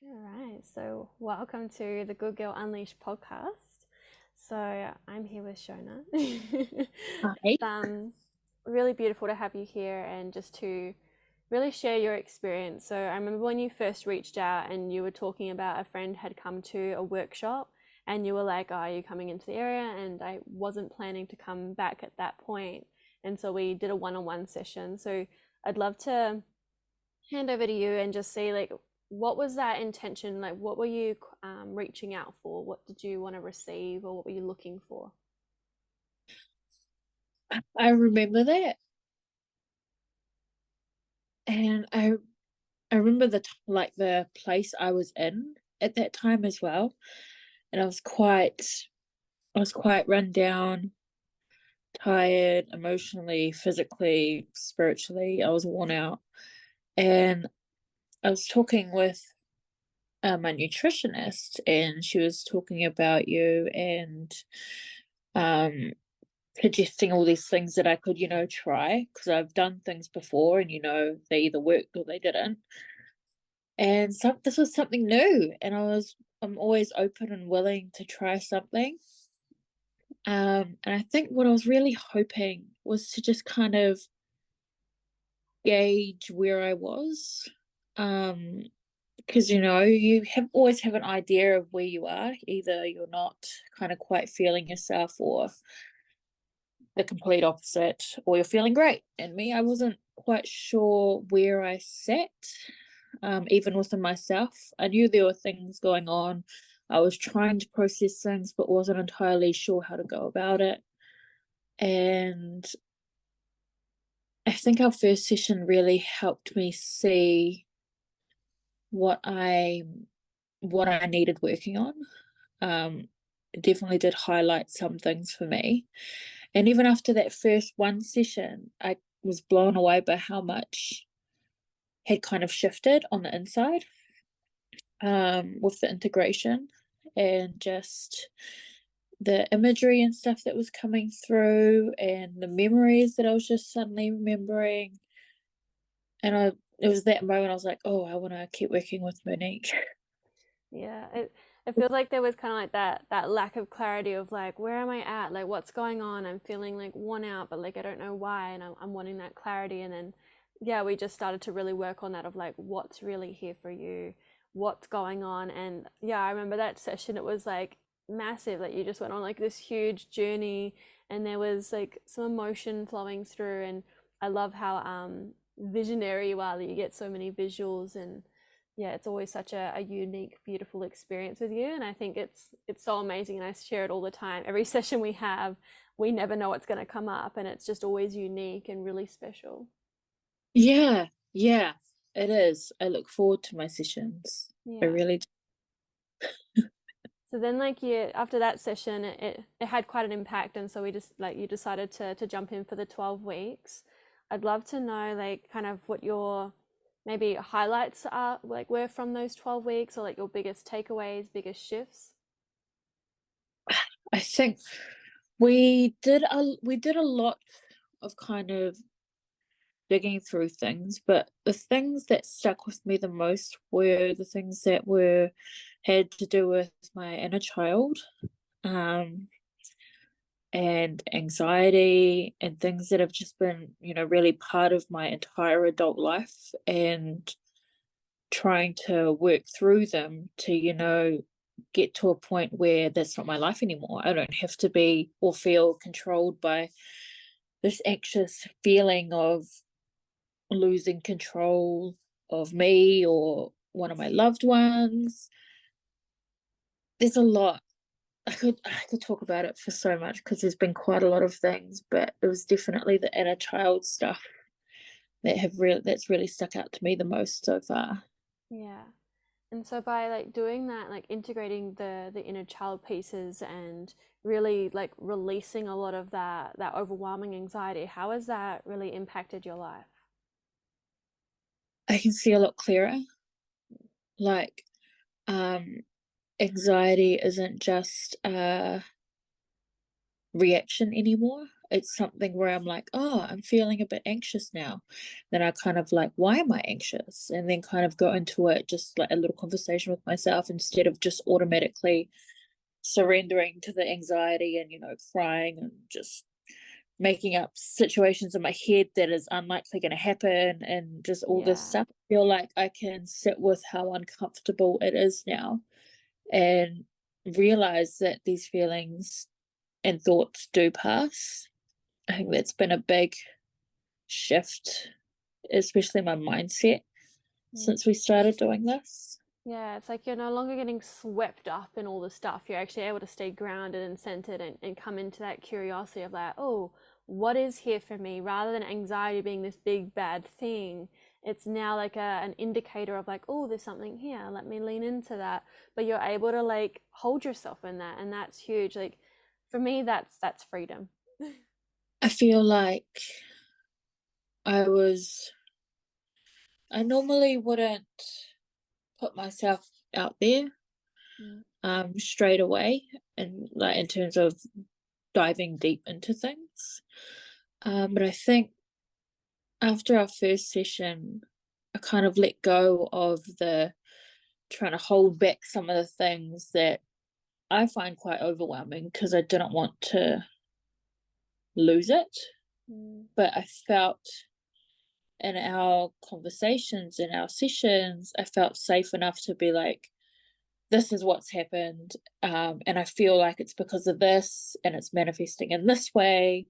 All right, so welcome to the Good Girl Unleashed podcast. So I'm here with Shona. Hi. Really beautiful to have you here and just to really share your experience. So I remember when you first reached out and you were talking about a friend had come to a workshop and you were like, "Oh, are you coming into the area?" And I wasn't planning to come back at that point. And so we did a one-on-one session. So I'd love to hand over to you and just see like what was that intention, like what were you reaching out for, what did you want to receive, or what were you looking for? I remember that, and I remember the place I was in at that time as well, and I was quite run down, tired, emotionally, physically, spiritually. I was worn out, and I was talking with my nutritionist, and she was talking about you and um suggesting all these things that I could, try because I've done things before and they either worked or they didn't. And this was something new, and I'm always open and willing to try something. And I think what I was really hoping was to just kind of gauge where I was. Um, because you have always have an idea of where you are. Either you're not kind of quite feeling yourself or the complete opposite, or you're feeling great. And me, I wasn't quite sure where I sat, even within myself. I knew there were things going on. I was trying to process things, but wasn't entirely sure how to go about it. And I think our first session really helped me see what I what I needed working on. It definitely did highlight some things for me. And even after that first one session, I was blown away by how much had kind of shifted on the inside, with the integration and just the imagery and stuff that was coming through and the memories that I was just suddenly remembering. And it was that moment I was like, oh, I want to keep working with Monique. Yeah, it feels like there was kind of like that lack of clarity of like where am I at, like what's going on. I'm feeling like worn out, but like I don't know why, and I'm wanting that clarity. And then yeah, we just started to really work on that of like what's really here for you, what's going on. And yeah, I remember that session. It was like massive. Like you just went on like this huge journey, and there was like some emotion flowing through. And I love how visionary you are, that you get so many visuals. And yeah, it's always such a unique, beautiful experience with you. And I think it's so amazing. And I share it all the time. Every session we have, we never know what's going to come up, and it's just always unique and really special. Yeah, yeah, it is. I look forward to my sessions. I Yeah. really So then, like you, after that session, it had quite an impact, and so we just like you decided to jump in for the 12 weeks. I'd love to know like kind of what your maybe highlights are like were from those 12 weeks, or like your biggest takeaways, biggest shifts. I think we did a lot of kind of digging through things, but the things that stuck with me the most were the things that were had to do with my inner child, um, and anxiety and things that have just been, really part of my entire adult life, and trying to work through them to, get to a point where that's not my life anymore. I don't have to be or feel controlled by this anxious feeling of losing control of me or one of my loved ones. There's a lot. I could talk about it for so much because there's been quite a lot of things, but it was definitely the inner child stuff that's really stuck out to me the most so far. Yeah. And so by like doing that, like integrating the inner child pieces and really like releasing a lot of that overwhelming anxiety, how has that really impacted your life? I can see a lot clearer. Like, um, anxiety isn't just a reaction anymore. it's something where I'm like, oh, I'm feeling a bit anxious now. Then I kind of like, why am I anxious? And then kind of go into it, just like a little conversation with myself instead of just automatically surrendering to the anxiety and, crying and just making up situations in my head that is unlikely going to happen and just all this Yeah. stuff. I feel like I can sit with how uncomfortable it is now and realize that these feelings and thoughts do pass. I think that's been a big shift, especially my mindset Mm. since we started doing this. Yeah, it's like you're no longer getting swept up in all the stuff. You're actually able to stay grounded and centered and come into that curiosity of like, oh, what is here for me? Rather than anxiety being this big bad thing, it's now like an indicator of like, oh, there's something here. Let me lean into that. But you're able to like hold yourself in that, and that's huge. Like for me, that's freedom. I feel like I was, I normally wouldn't put myself out there Mm, straight away and like in terms of diving deep into things. But I think after our first session, I kind of let go of the trying to hold back some of the things that I find quite overwhelming because I didn't want to lose it. mm, But I felt in our conversations, in our sessions, I felt safe enough to be like, this is what's happened. And I feel like it's because of this and it's manifesting in this way.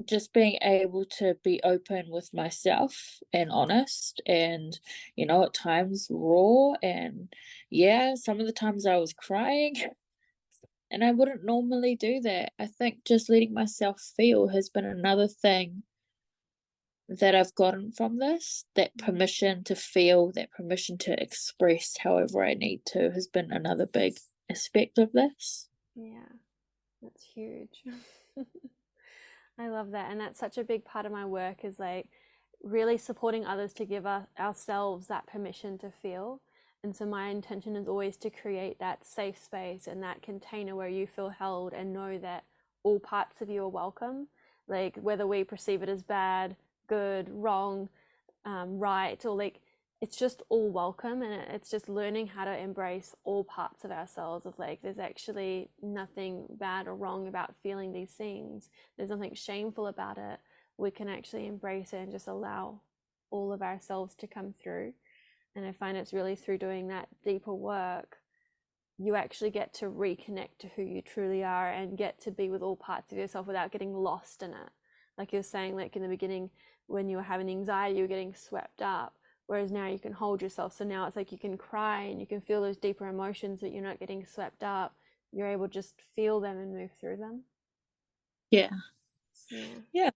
Just being able to be open with myself and honest and, at times raw. And yeah, some of the times I was crying. And I wouldn't normally do that. I think just letting myself feel has been another thing that I've gotten from this. That mm. permission to feel, that permission to express however I need to has been another big aspect of this. Yeah, that's huge. I love that. And that's such a big part of my work is like really supporting others to give ourselves that permission to feel. And so my intention is always to create that safe space and that container where you feel held and know that all parts of you are welcome. Like whether we perceive it as bad, good, wrong, right, or like it's just all welcome, and it's just learning how to embrace all parts of ourselves of like there's actually nothing bad or wrong about feeling these things. There's nothing shameful about it. We can actually embrace it and just allow all of ourselves to come through. And I find it's really through doing that deeper work you actually get to reconnect to who you truly are and get to be with all parts of yourself without getting lost in it. Like you're saying, like in the beginning, when you were having anxiety, you were getting swept up. Whereas now you can hold yourself. So now it's like you can cry and you can feel those deeper emotions that you're not getting swept up. You're able to just feel them and move through them. Yeah. Yeah. Yeah.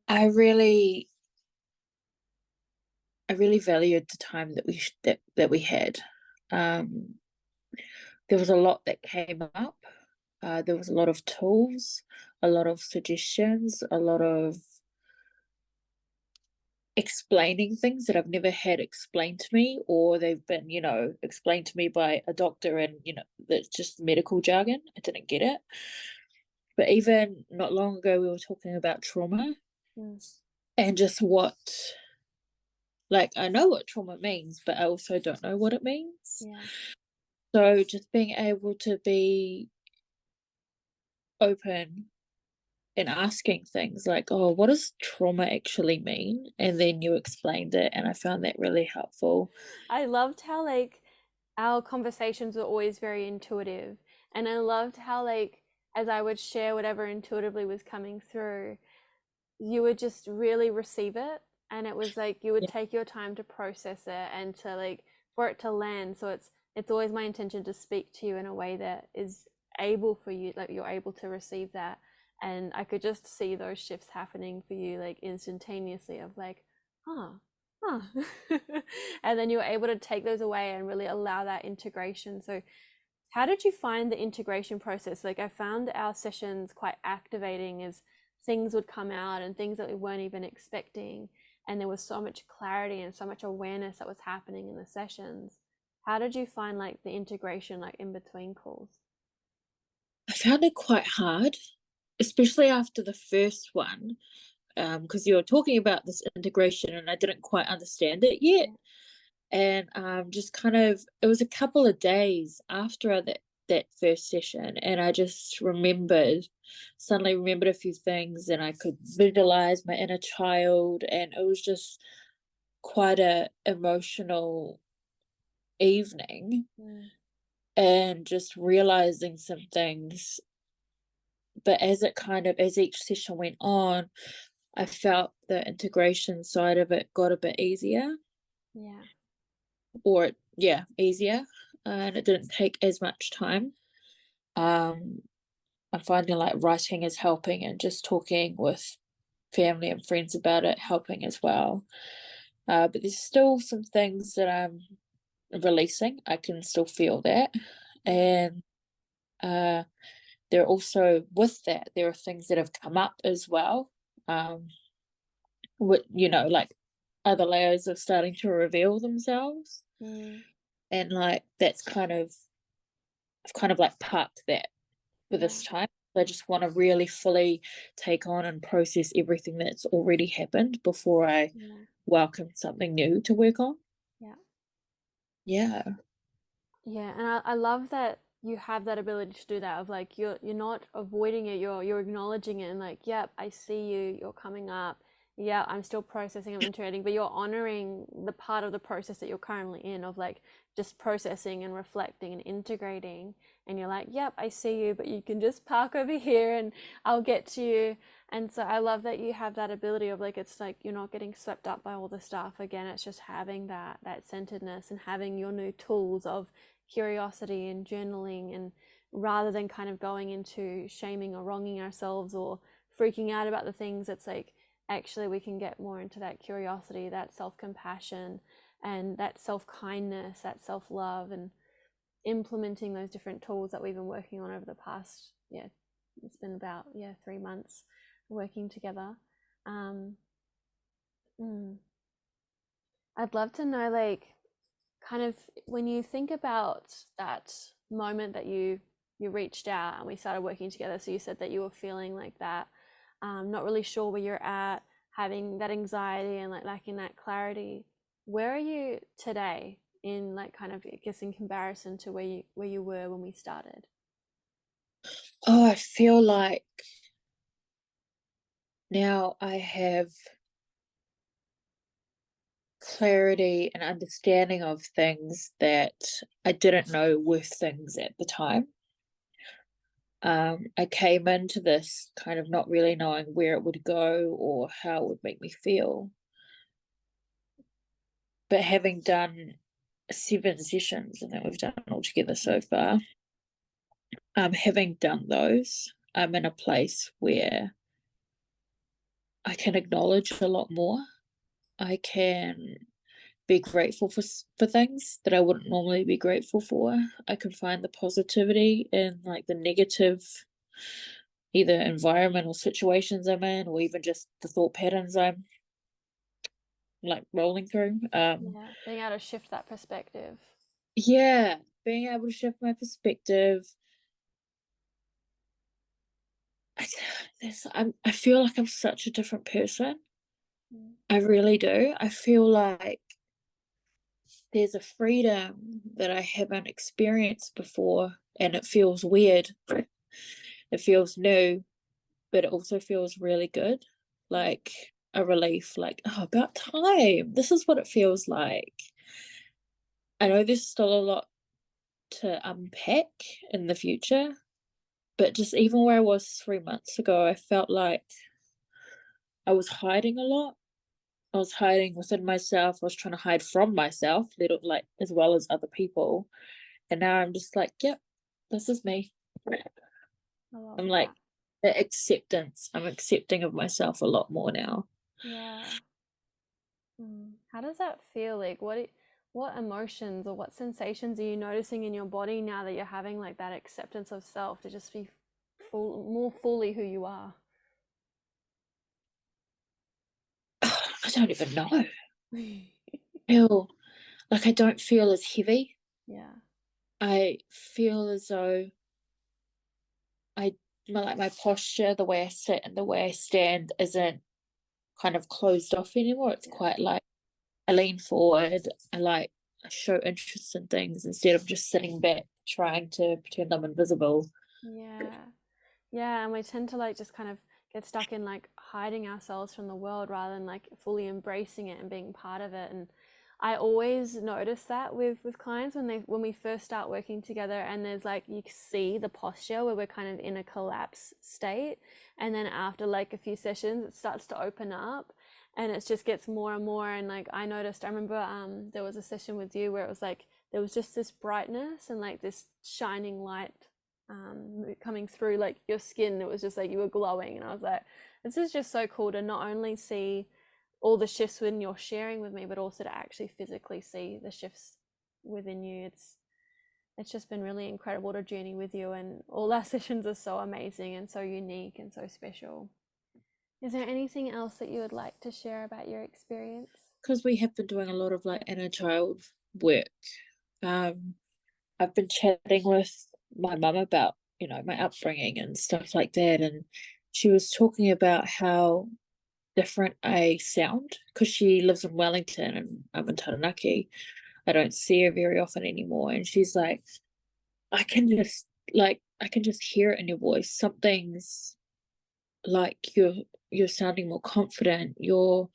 I really I really valued the time that we had. Um, there was a lot that came up. There was a lot of tools, a lot of suggestions, a lot of explaining things that I've never had explained to me, or they've been, explained to me by a doctor, and that's just medical jargon. I didn't get it. But even not long ago, we were talking about trauma Mm. and just what, like, I know what trauma means, but I also don't know what it means. Yeah. So just being able to be open and asking things like, oh, what does trauma actually mean? And then you explained it, and I found that really helpful. I loved how like our conversations were always very intuitive. And I loved how like as I would share whatever intuitively was coming through, you would just really receive it, and it was like you would Yeah. take your time to process it and to like for it to land. So it's always my intention to speak to you in a way that is able for you, like you're able to receive that. And I could just see those shifts happening for you like instantaneously of like, huh, huh. And then you were able to take those away and really allow that integration. So how did you find the integration process? Like I found our sessions quite activating as things would come out and things that we weren't even expecting. And there was so much clarity and so much awareness that was happening in the sessions. How did you find like the integration like in between calls? I found it quite hard. especially after the first one, because you were talking about this integration and I didn't quite understand it yet. Yeah. And just kind of, it was a couple of days after that first session, and I just suddenly remembered a few things, and I could visualize my inner child, and it was just quite a emotional evening, Mm. and just realizing some things. But as each session went on, I felt the integration side of it got a bit easier, Yeah. or yeah, easier, and it didn't take as much time. Um, I'm finding like writing is helping, and just talking with family and friends about it helping as well. But there's still some things that I'm releasing. I can still feel that. Yeah. And uh, there are also, with that, there are things that have come up as well. With, like other layers are starting to reveal themselves. Mm. And like I've kind of like parked that for Yeah. this time. I just want to really fully take on and process everything that's already happened before I Yeah. welcome something new to work on. Yeah. Yeah. Yeah, and I love that you have that ability to do that of like you're not avoiding it, you're acknowledging it and like, yep, I see you, you're coming up. Yeah, I'm still processing, I'm integrating, but you're honoring the part of the process that you're currently in of like just processing and reflecting and integrating. And you're like, yep, I see you, but you can just park over here and I'll get to you. And so I love that you have that ability of like it's like you're not getting swept up by all the stuff. Again, it's just having that centeredness and having your new tools of curiosity and journaling, and rather than kind of going into shaming or wronging ourselves or freaking out about the things, it's like actually we can get more into that curiosity, that self-compassion, and that self-kindness, that self-love, and implementing those different tools that we've been working on over the past, yeah, it's been about 3 months working together. um mm, I'd love to know, like, kind of when you think about that moment that you reached out and we started working together, so you said that you were feeling like that, not really sure where you're at, having that anxiety and like lacking that clarity. Where are you today in like kind of, I guess, in comparison to where you were when we started? Oh, I feel like now I have clarity and understanding of things that I didn't know were things at the time. I came into this kind of not really knowing where it would go or how it would make me feel. But having done 7 sessions, and that we've done altogether so far, having done those, I'm in a place where I can acknowledge a lot more. I can be grateful for things that I wouldn't normally be grateful for. I can find the positivity in like the negative, either environmental situations I'm in, or even just the thought patterns I'm like rolling through. Yeah, being able to shift that perspective. Yeah, being able to shift my perspective. I, I feel like I'm such a different person. Mm. I really do. I feel like there's a freedom that I haven't experienced before, and it feels weird. It feels new, but it also feels really good. Like a relief, like, oh, about time. This is what it feels like. I know there's still a lot to unpack in the future, but just even where I was 3 months ago, I felt like I was hiding a lot. I was hiding within myself. I was trying to hide from myself, little like as well as other people. And now I'm just like, yep, this is me. I love I'm like that. the acceptance. I'm accepting of myself a lot more now. Yeah. How does that feel? Like, what emotions or what sensations are you noticing in your body now that you're having like that acceptance of self to just be more fully who you are? I don't even know. I feel like I don't feel as heavy. Yeah. I feel as though I my posture, the way I sit and the way I stand isn't kind of closed off anymore. It's Yeah. quite like I lean forward, I show interest in things instead of just sitting back trying to pretend I'm invisible. Yeah. Yeah, and we tend to like just kind of get stuck in like hiding ourselves from the world rather than like fully embracing it and being part of it. And I always notice that with clients when we first start working together and there's like you see the posture where we're kind of in a collapse state, and then after like a few sessions it starts to open up and it just gets more and more. And like I remember there was a session with you where it was like there was just this brightness and like this shining light coming through like your skin. It was just like you were glowing, and I was like, this is just so cool to not only see all the shifts when you're sharing with me, but also to actually physically see the shifts within you. It's just been really incredible to journey with you, and all our sessions are so amazing and so unique and so special. Is there anything else that you would like to share about your experience? Because we have been doing a lot of like inner child work. Um, I've been chatting with my mum about, my upbringing and stuff like that. And she was talking about how different I sound because she lives in Wellington and I'm in Taranaki. I don't see her very often anymore. And she's like, I can just hear it in your voice. Something's like you're sounding more confident. You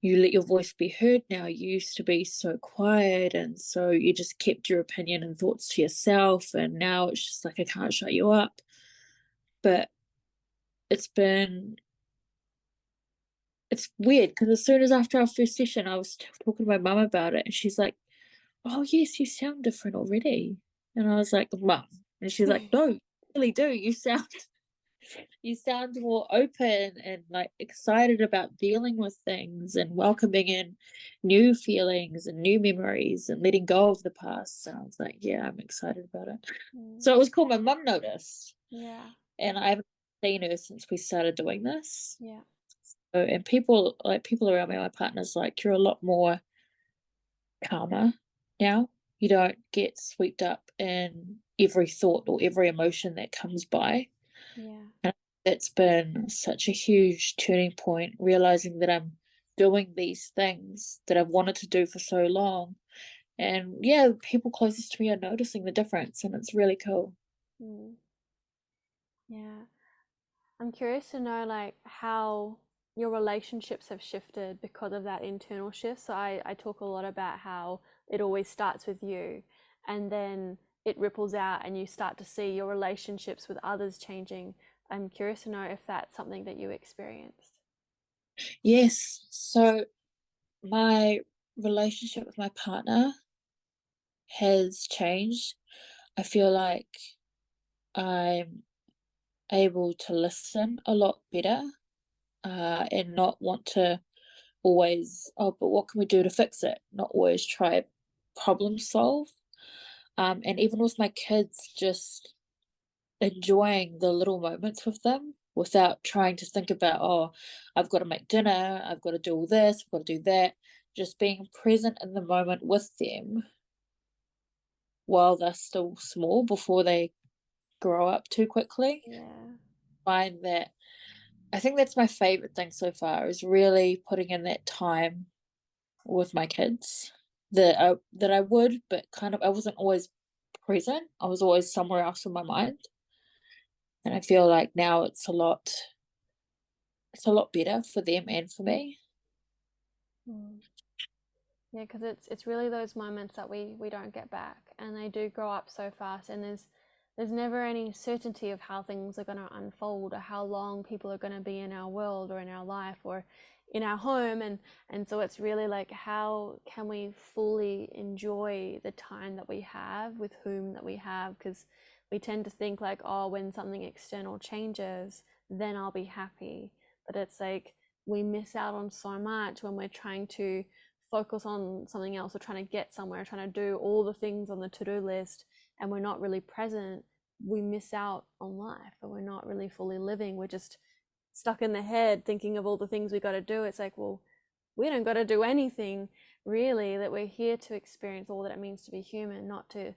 let your voice be heard now. You used to be so quiet and so you just kept your opinion and thoughts to yourself. And now it's just like I can't shut you up. But it's been it's weird because as soon as after our first session, I was talking to my mum about it, and she's like, "Oh yes, you sound different already." And I was like, "Mum," and she's like, "No, you really do. You sound more open and like excited about dealing with things and welcoming in new feelings and new memories and letting go of the past." And I was like, "Yeah, I'm excited about it." Mm, So it was cool. My mum noticed, yeah, and I haven't seen her since we started doing this. yeah, So, and people around me, my partner's like, "You're a lot more calmer now. You don't get swept up in every thought or every emotion that comes by." yeah. And that's been such a huge turning point, realizing that I'm doing these things that I've wanted to do for so long. And yeah, people closest to me are noticing the difference, and it's really cool. Mm, yeah. I'm curious to know like how your relationships have shifted because of that internal shift. So I talk a lot about how it always starts with you and then it ripples out and you start to see your relationships with others changing. I'm curious to know if that's something that you experienced. Yes. So my relationship with my partner has changed. I feel like I'm able to listen a lot better, and not want to always, oh, but what can we do to fix it? Not always try problem solve. And even with my kids, just enjoying the little moments with them without trying to think about, oh, I've got to make dinner, I've got to do all this, I've got to do that. Just being present in the moment with them while they're still small before they grow up too quickly. Yeah. Find that I think that's my favorite thing so far is really putting in that time with my kids that I would, but kind of I wasn't always present. I was always somewhere else in my mind. And I feel like now it's a lot better for them and for me. Mm. Yeah, because it's really those moments that we don't get back, and they do grow up so fast, and there's never any certainty of how things are going to unfold or how long people are going to be in our world or in our life or in our home, and so it's really like how can we fully enjoy the time that we have with whom that we have, because we tend to think like, oh, when something external changes, then I'll be happy, but it's like we miss out on so much when we're trying to focus on something else or trying to get somewhere, trying to do all the things on the to-do list, and we're not really present. We miss out on life and we're not really fully living. We're just stuck in the head thinking of all the things we got to do. It's like, well, we don't got to do anything really, that we're here to experience all that it means to be human, not to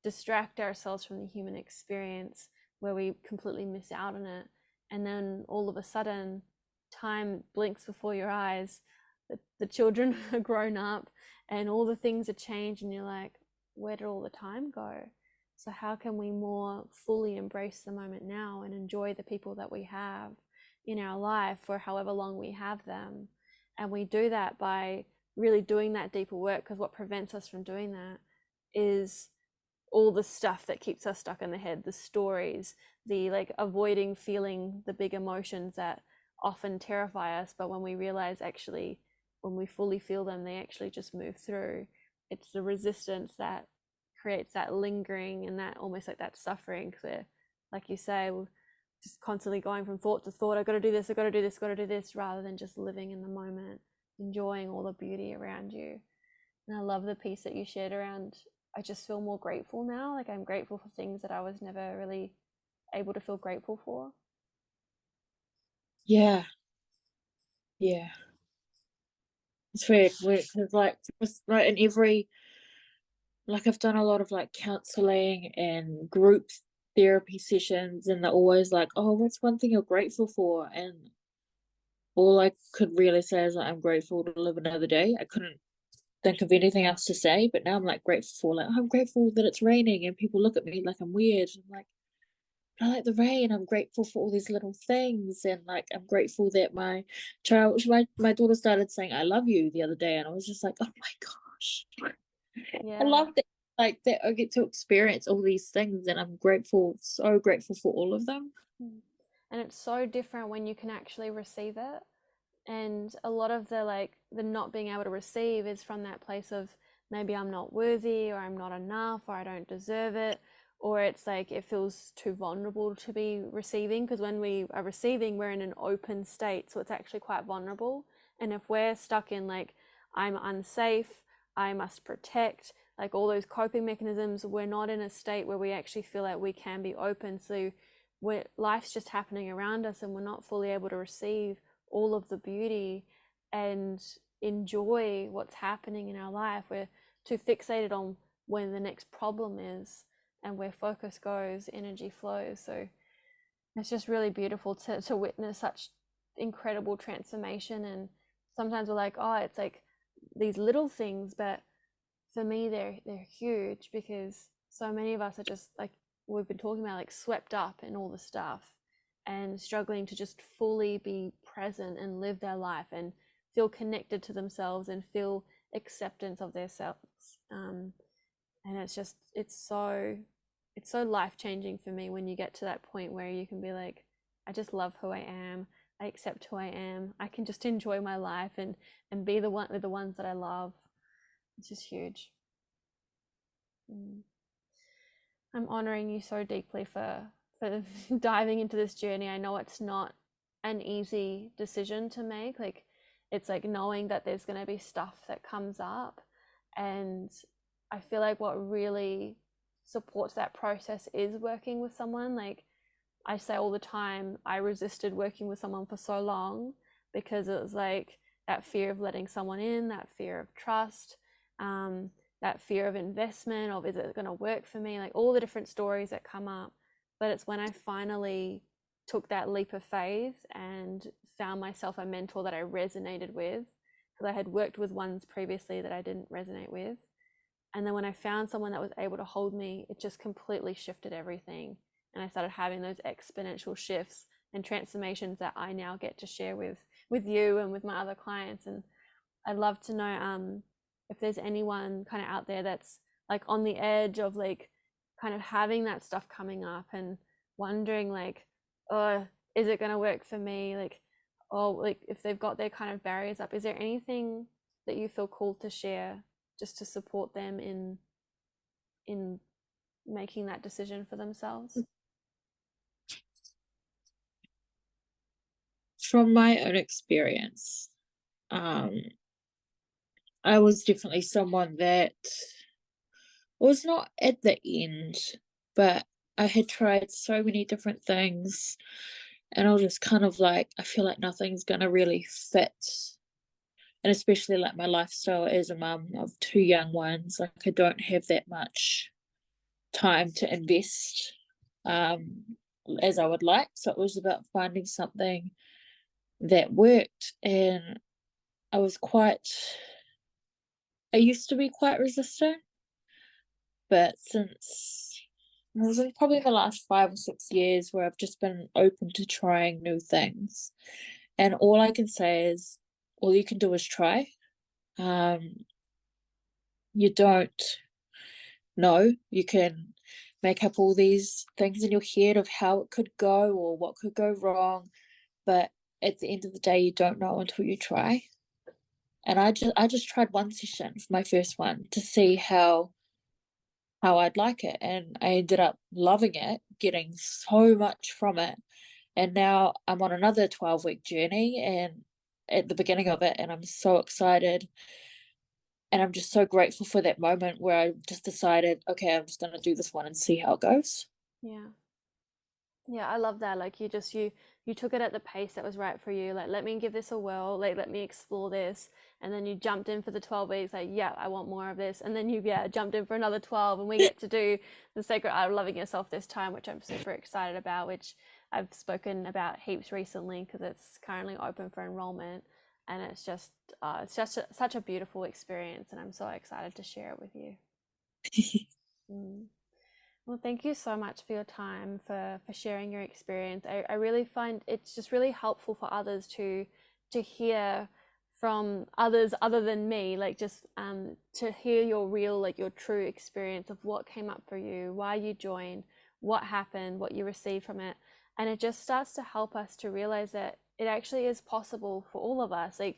distract ourselves from the human experience where we completely miss out on it. And then all of a sudden, time blinks before your eyes. The children are grown up and all the things are changed, and you're like, where did all the time go? So, how can we more fully embrace the moment now and enjoy the people that we have in our life for however long we have them? And we do that by really doing that deeper work, because what prevents us from doing that is all the stuff that keeps us stuck in the head, the stories, the like avoiding feeling the big emotions that often terrify us. But when we realize, actually, when we fully feel them, they actually just move through. It's the resistance that creates that lingering and that almost like that suffering. Because we're, like you say, we're just constantly going from thought to thought. I got to do this, I got to do this, got to do this, rather than just living in the moment, enjoying all the beauty around you. And I love the piece that you shared around, I just feel more grateful now. Like, I'm grateful for things that I was never really able to feel grateful for. Yeah, yeah. It's weird because like just like in every like I've done a lot of like counseling and group therapy sessions, and they're always like, "Oh, what's one thing you're grateful for?" And all I could really say is like, I'm grateful to live another day. I couldn't think of anything else to say, but now I'm like grateful. Like, I'm grateful that it's raining and people look at me like I'm weird. I'm like, I like the rain. I'm grateful for all these little things, and like I'm grateful that my daughter started saying "I love you" the other day, and I was just like, oh my gosh, I Yeah. love that. Like that, I get to experience all these things, and I'm grateful, so grateful for all of them. Mm. And it's so different when you can actually receive it. And a lot of the like the not being able to receive is from that place of, maybe I'm not worthy, or I'm not enough, or I don't deserve it, or it's like it feels too vulnerable to be receiving, because when we are receiving, we're in an open state, so it's actually quite vulnerable. And if we're stuck in like, I'm unsafe, I must protect, like all those coping mechanisms, we're not in a state where we actually feel like we can be open. So where life's just happening around us and we're not fully able to receive all of the beauty and enjoy what's happening in our life. We're too fixated on when the next problem is, and where focus goes, energy flows. So it's just really beautiful to witness such incredible transformation. And sometimes we're like, oh, it's like these little things, but for me they're huge, because so many of us are just like we've been talking about, like swept up in all the stuff and struggling to just fully be present and live their life and feel connected to themselves and feel acceptance of themselves. And it's just it's so life changing for me when you get to that point where you can be like, I just love who I am, I accept who I am, I can just enjoy my life and be the one with the ones that I love. It's just huge. Mm. I'm honoring you so deeply for diving into this journey. I know it's not an easy decision to make. Like, it's like knowing that there's going to be stuff that comes up, and I feel like what really supports that process is working with someone. Like, I say all the time, I resisted working with someone for so long because it was like that fear of letting someone in, that fear of trust, um, that fear of investment, of is it going to work for me, like all the different stories that come up. But it's when I finally took that leap of faith and found myself a mentor that I resonated with, because I had worked with ones previously that I didn't resonate with. And then when I found someone that was able to hold me, it just completely shifted everything. And I started having those exponential shifts and transformations that I now get to share with you and with my other clients. And I'd love to know if there's anyone kind of out there that's like on the edge of like kind of having that stuff coming up and wondering like, oh, is it going to work for me? Like, oh, like if they've got their kind of barriers up, is there anything that you feel called to share just to support them in making that decision for themselves? From my own experience, um, I was definitely someone that was not at the end, but I had tried so many different things, and I was just kind of like, I feel like nothing's gonna really fit. And especially like my lifestyle as a mum of two young ones, like I don't have that much time to invest. Um, as I would like. So it was about finding something that worked. And I was quite, I used to be quite resistant, but since it was in probably the last 5 or 6 years where I've just been open to trying new things. And all I can say is, all you can do is try. Um, you don't know. You can make up all these things in your head of how it could go or what could go wrong, but at the end of the day, you don't know until you try. And I just tried one session for my first one to see how I'd like it, and I ended up loving it, getting so much from it. And now I'm on another 12-week journey and at the beginning of it, and I'm so excited. And I'm just so grateful for that moment where I just decided, okay, I'm just going to do this one and see how it goes. Yeah. Yeah, I love that. Like you took it at the pace that was right for you. Like let me give this a whirl. Like let me explore this. And then you jumped in for the 12 weeks. Like yeah, I want more of this. And then you jumped in for another 12, and we get to do the Sacred Art of Loving Yourself this time, which I'm super excited about. Which I've spoken about heaps recently because it's currently open for enrollment, and it's just such a beautiful experience, and I'm so excited to share it with you. Mm. Well, thank you so much for your time, for sharing your experience. I really find it's just really helpful for others to hear from others other than me, like just to hear your real, like your true experience of what came up for you, why you joined, what happened, what you received from it. And it just starts to help us to realize that it actually is possible for all of us. Like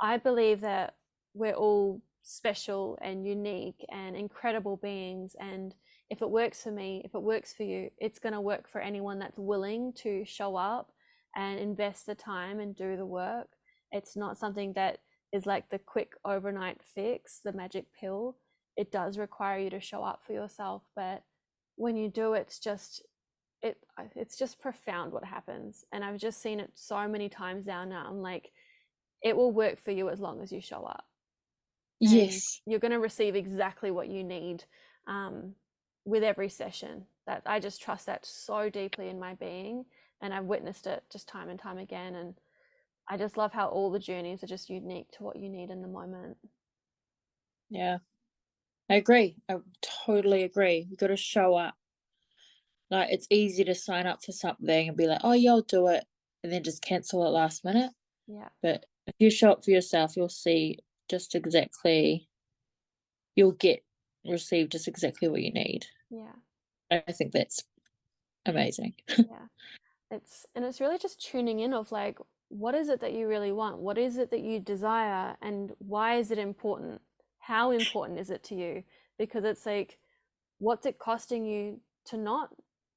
I believe that we're all special and unique and incredible beings. And if it works for me, if it works for you, it's going to work for anyone that's willing to show up and invest the time and do the work. It's not something that is like the quick overnight fix, the magic pill. It does require you to show up for yourself, but when you do, it it's just profound what happens. And I've just seen it so many times now. I'm like, it will work for you as long as you show up, and Yes. you're going to receive exactly what you need um, with every session. That I just trust that so deeply in my being, and I've witnessed it just time and time again. And I just love how all the journeys are just unique to what you need in the moment. Yeah. I agree. I totally agree. You got to show up. Like, it's easy to sign up for something and be like, oh, yeah, I'll do it, and then just cancel it last minute. Yeah, But if you show up for yourself, you'll see just exactly, you'll get receive just exactly what you need. yeah, I think that's amazing. yeah. It's really just tuning in of like, what is it that you really want, what is it that you desire, and why is it important, how important is it to you? Because it's like, what's it costing you to not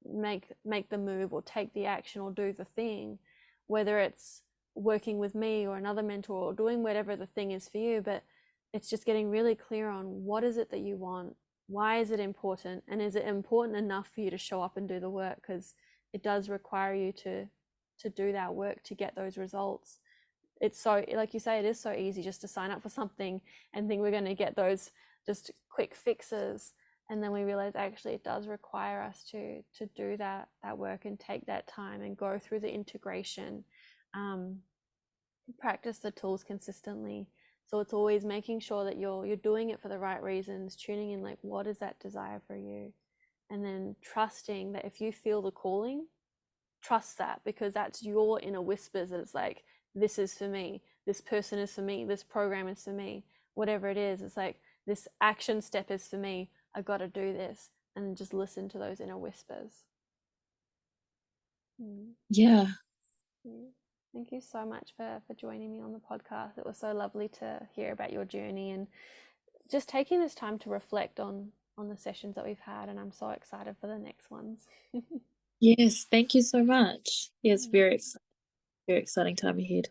make the move or take the action or do the thing, whether it's working with me or another mentor or doing whatever the thing is for you. But it's just getting really clear on what is it that you want, why is it important, and is it important enough for you to show up and do the work, because it does require you to do that work to get those results. It's so, like you say, it is so easy just to sign up for something and think we're going to get those just quick fixes, and then we realize actually it does require us to do that work and take that time and go through the integration, um, practice the tools consistently. So it's always making sure that you're doing it for the right reasons, tuning in like what is that desire for you, and then trusting that if you feel the calling, trust that, because that's your inner whispers that it's like, this is for me, this person is for me, this program is for me, whatever it is, it's like this action step is for me, I got to do this, and just listen to those inner whispers. Mm. Yeah. Yeah. Thank you so much for joining me on the podcast. It was so lovely to hear about your journey and just taking this time to reflect on the sessions that we've had, and I'm so excited for the next ones. Yes. Thank you so much. Yes, very exciting time ahead.